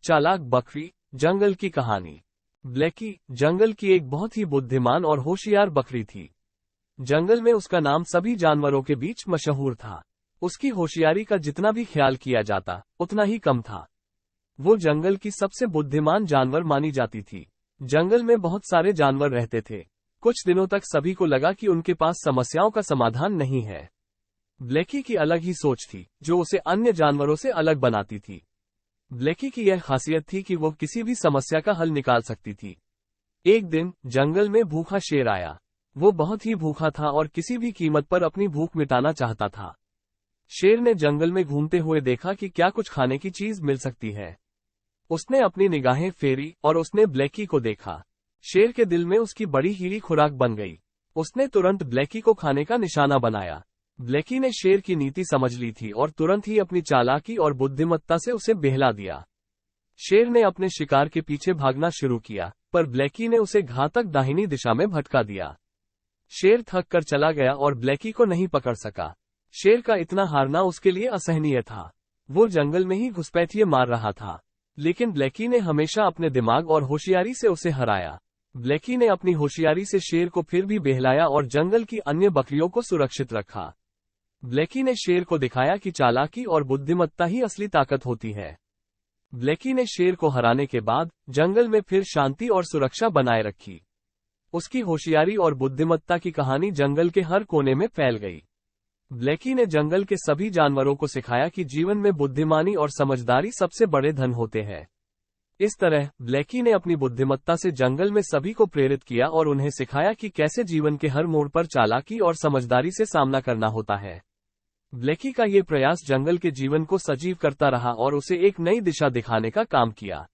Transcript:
चालाक बकरी, जंगल की कहानी। ब्लैकी जंगल की एक बहुत ही बुद्धिमान और होशियार बकरी थी। जंगल में उसका नाम सभी जानवरों के बीच मशहूर था। उसकी होशियारी का जितना भी ख्याल किया जाता उतना ही कम था। वो जंगल की सबसे बुद्धिमान जानवर मानी जाती थी। जंगल में बहुत सारे जानवर रहते थे। कुछ दिनों तक सभी को लगा कि उनके पास समस्याओं का समाधान नहीं है। ब्लैकी की अलग ही सोच थी जो उसे अन्य जानवरों से अलग बनाती थी। ब्लैकी की यह खासियत थी कि वो किसी भी समस्या का हल निकाल सकती थी। एक दिन जंगल में भूखा शेर आया। वो बहुत ही भूखा था और किसी भी कीमत पर अपनी भूख मिटाना चाहता था। शेर ने जंगल में घूमते हुए देखा कि क्या कुछ खाने की चीज मिल सकती है। उसने अपनी निगाहें फेरी और उसने ब्लैकी को देखा। शेर के दिल में उसकी बड़ी हीरी खुराक बन गई। उसने तुरंत ब्लैकी को खाने का निशाना बनाया। ब्लैकी ने शेर की नीति समझ ली थी और तुरंत ही अपनी चालाकी और बुद्धिमत्ता से उसे बहला दिया। शेर ने अपने शिकार के पीछे भागना शुरू किया, पर ब्लैकी ने उसे घातक दाहिनी दिशा में भटका दिया। शेर थक कर चला गया और ब्लैकी को नहीं पकड़ सका। शेर का इतना हारना उसके लिए असहनीय था। वो जंगल में ही घुसपैठिए मार रहा था, लेकिन ब्लैकी ने हमेशा अपने दिमाग और होशियारी से उसे हराया। ब्लैकी ने अपनी होशियारी से शेर को फिर भी बहलाया और जंगल की अन्य बकरियों को सुरक्षित रखा। ब्लैकी ने शेर को दिखाया कि चालाकी और बुद्धिमत्ता ही असली ताकत होती है। ब्लैकी ने शेर को हराने के बाद जंगल में फिर शांति और सुरक्षा बनाए रखी। उसकी होशियारी और बुद्धिमत्ता की कहानी जंगल के हर कोने में फैल गई। ब्लैकी ने जंगल के सभी जानवरों को सिखाया कि जीवन में बुद्धिमानी और समझदारी सबसे बड़े धन होते हैं। इस तरह ब्लैकी ने अपनी बुद्धिमत्ता से जंगल में सभी को प्रेरित किया और उन्हें सिखाया कि कैसे जीवन के हर मोड़ पर चालाकी और समझदारी से सामना करना होता है। ब्लैकी का ये प्रयास जंगल के जीवन को सजीव करता रहा और उसे एक नई दिशा दिखाने का काम किया।